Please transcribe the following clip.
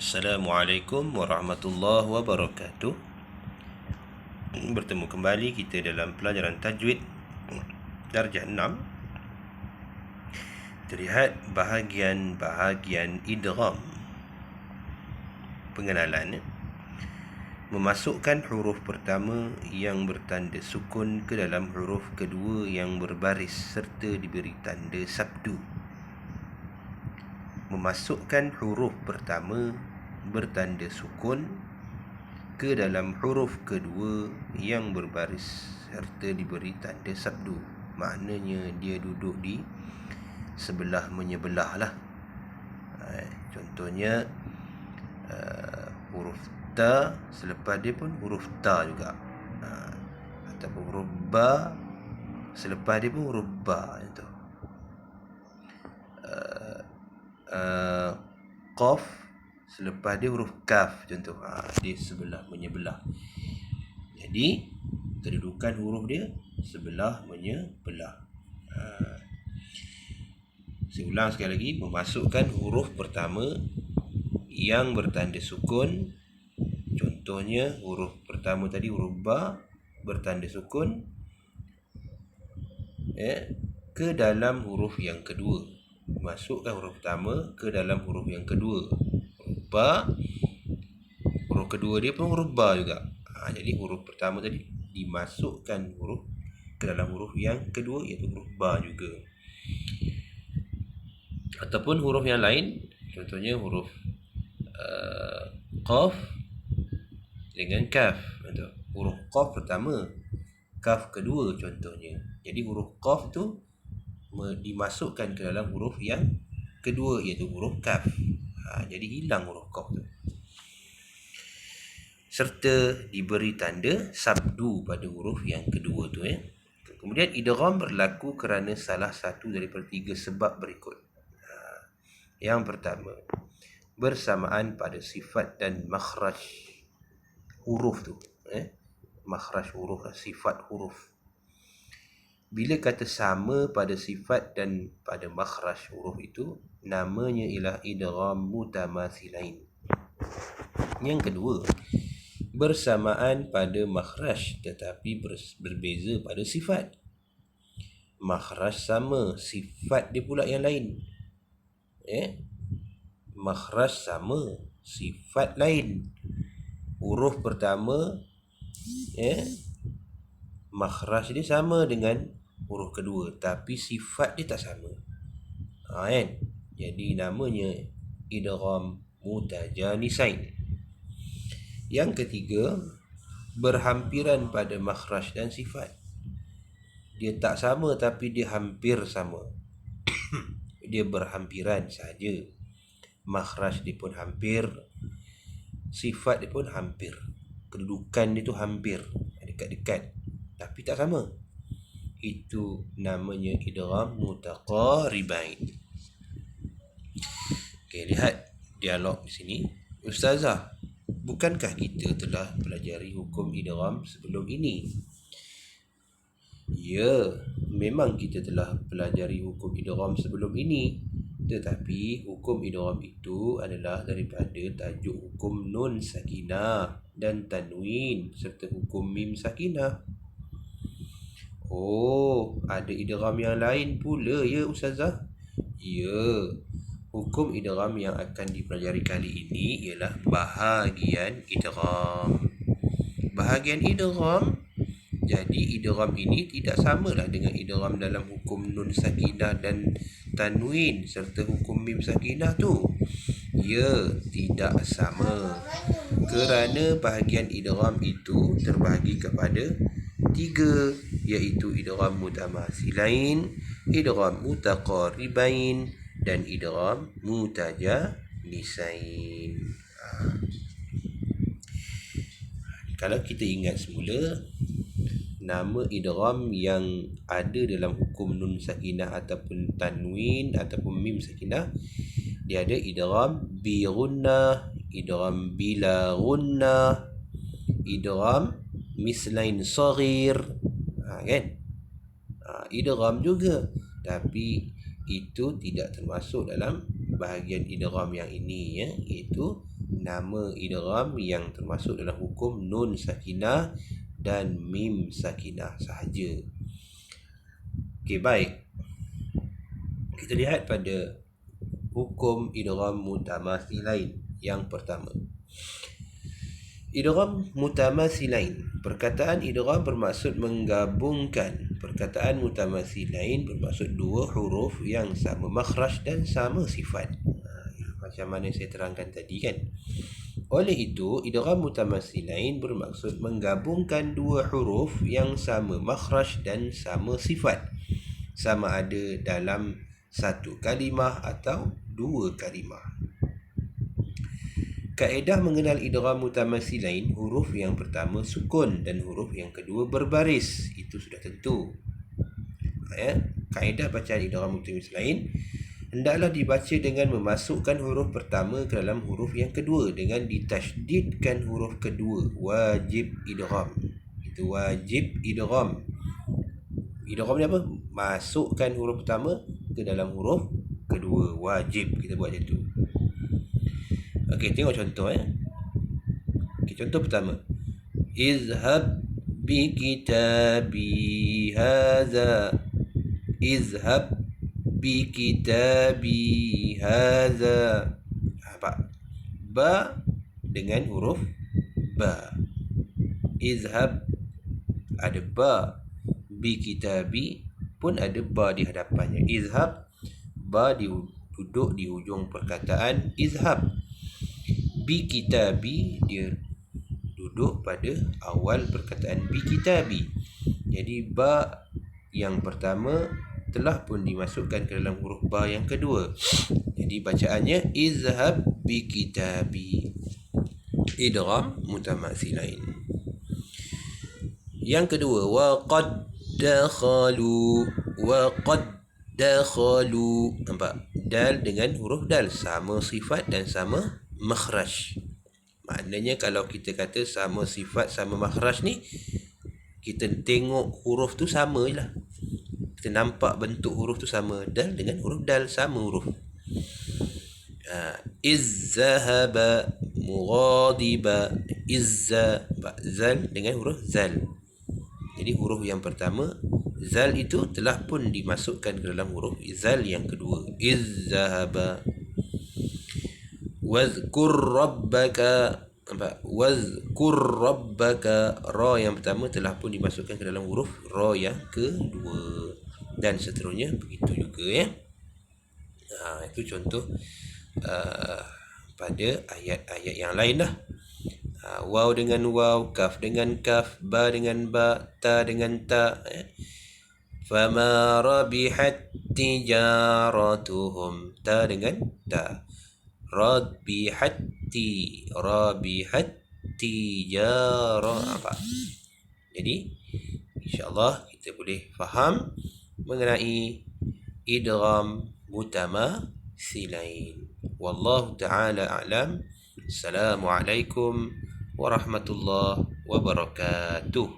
Assalamualaikum warahmatullahi wabarakatuh. Bertemu kembali kita dalam pelajaran tajwid darjah 6. Terlihat bahagian-bahagian idgham. Pengenalan. Memasukkan huruf pertama yang bertanda sukun ke dalam huruf kedua yang berbaris serta diberi tanda sabdu. Memasukkan huruf pertama bertanda sukun ke dalam huruf kedua yang berbaris serta diberi tanda sabdu. Maknanya dia duduk di sebelah menyebelah lah. Contohnya huruf ta, selepas dia pun huruf ta juga. Ataupun huruf ba, selepas dia pun huruf ba. Contoh qaf, selepas dia huruf kaf. Contoh dia sebelah menyebelah. Jadi kedudukan huruf dia sebelah menyebelah. Saya ulang sekali lagi. Memasukkan huruf pertama yang bertanda sukun. Contohnya huruf pertama tadi huruf ba bertanda sukun ke dalam huruf yang kedua. Masukkan huruf pertama ke dalam huruf yang kedua. Huruf ba, huruf kedua dia pun huruf ba juga. Jadi huruf pertama tadi dimasukkan huruf ke dalam huruf yang kedua, iaitu huruf ba juga. Ataupun huruf yang lain, contohnya huruf qaf dengan kaf. Huruf qaf pertama, kaf kedua contohnya. Jadi huruf qaf tu dimasukkan ke dalam huruf yang kedua, iaitu huruf kaf. Jadi hilang huruf qaf tu. Serta diberi tanda sabdu pada huruf yang kedua tu. Kemudian idgham berlaku kerana salah satu daripada 3 sebab berikut. Yang pertama, bersamaan pada sifat dan makhraj huruf tu. Makhraj huruf, sifat huruf. Bila kata sama pada sifat dan pada makhraj huruf itu, namanya ialah idgham mutamathilain. Yang kedua, bersamaan pada makhraj tetapi berbeza pada sifat. Makhraj sama, sifat dia pula yang lain. Makhraj sama, sifat lain. Huruf pertama makhraj dia sama dengan huruf kedua, tapi sifat dia tak sama. Jadi namanya idgham mutajanisain. Yang ketiga, berhampiran pada makhraj dan sifat. Dia tak sama tapi dia hampir sama. Dia berhampiran saja. Makhraj dia pun hampir, sifat dia pun hampir. Kedudukan dia tu hampir, dekat-dekat, tapi tak sama. Itu namanya idgham mutaqaribain. Okey, lihat dialog di sini. Ustazah, bukankah kita telah pelajari hukum idgham sebelum ini? Ya, memang kita telah pelajari hukum idgham sebelum ini. Tetapi hukum idgham itu adalah daripada tajuk hukum nun sakinah dan tanwin serta hukum mim sakinah. Oh, ada idgham yang lain pula ya Ustazah? Ya, hukum idgham yang akan dipelajari kali ini ialah bahagian idgham. Bahagian idgham. Jadi idgham ini tidak samalah dengan idgham dalam hukum nun sakinah dan tanwin serta hukum mim sakinah tu. Ya, tidak sama. Kerana bahagian idgham itu terbahagi kepada 3, iaitu idgham mutamathilain, idgham mutaqaribain dan idgham mutajanisain. Kalau kita ingat semula, nama idgham yang ada dalam hukum nun sakinah ataupun tanwin ataupun mim sakinah, dia ada idgham bi gunnah, idgham bila gunnah, idgham mislain saghir. Kan? Idgham juga, tapi itu tidak termasuk dalam bahagian idgham yang ini, iaitu nama idgham yang termasuk dalam hukum nun sakinah dan mim sakinah sahaja. Okey, baik. Kita lihat pada hukum idgham mutamathilain yang pertama. Idgham mutamathilain. Perkataan idgham bermaksud menggabungkan. Perkataan mutamathilain bermaksud dua huruf yang sama makhraj dan sama sifat. Macam mana saya terangkan tadi kan. Oleh itu, idgham mutamathilain bermaksud menggabungkan dua huruf yang sama makhraj dan sama sifat, sama ada dalam satu kalimah atau dua kalimah. Kaedah mengenal idgham mutamathilain, huruf yang pertama sukun dan huruf yang kedua berbaris. Itu sudah tentu. Kaedah bacaan idgham mutamathilain, hendaklah dibaca dengan memasukkan huruf pertama ke dalam huruf yang kedua dengan ditasydidkan huruf kedua. Wajib idgham. Itu wajib idgham. Idgham ni apa? Masukkan huruf pertama ke dalam huruf kedua. Wajib kita buat macam tu. Okey, tengok contoh Okey, contoh pertama. Izhab bi kitabi hadza. Izhab bi kitabi hadza. Apa? Ba dengan huruf ba. Izhab ada ba. Bi kitabi pun ada ba di hadapannya. Izhab, ba duduk di hujung perkataan izhab. Bi kitabi dia duduk pada awal perkataan bi kitabi. Jadi ba yang pertama telah pun dimasukkan ke dalam huruf ba yang kedua. Jadi bacaannya izhab bi kitabi. Idgham mutamathilain. Yang kedua, wa qad dakhalu. Wa qad dakhalu. Nampak? Dal dengan huruf dal sama sifat dan sama makhraj. Maknanya kalau kita kata sama sifat sama makhraj ni, kita tengok huruf tu sama je lah. Kita nampak bentuk huruf tu sama. Dal dengan huruf dal sama huruf. Izzahaba mughadiba. Izza, zal dengan huruf zal. Jadi huruf yang pertama zal itu telah pun dimasukkan ke dalam huruf zal yang kedua. Izzahaba. Wazkur rabbaka. Wazkur rabbaka. Ra yang pertama telah pun dimasukkan ke dalam huruf ra yang kedua. Dan seterusnya begitu juga itu contoh pada ayat-ayat yang lain lah. Waw dengan waw, kaf dengan kaf, ba dengan ba, ta dengan ta. Fama rabihat tijaratuhum. Ta dengan ta. Rabihat tijara. Apa? Jadi insyaAllah kita boleh faham mengenai idgham mutamathilain. Wallahu ta'ala a'lam. Assalamualaikum warahmatullahi wabarakatuh.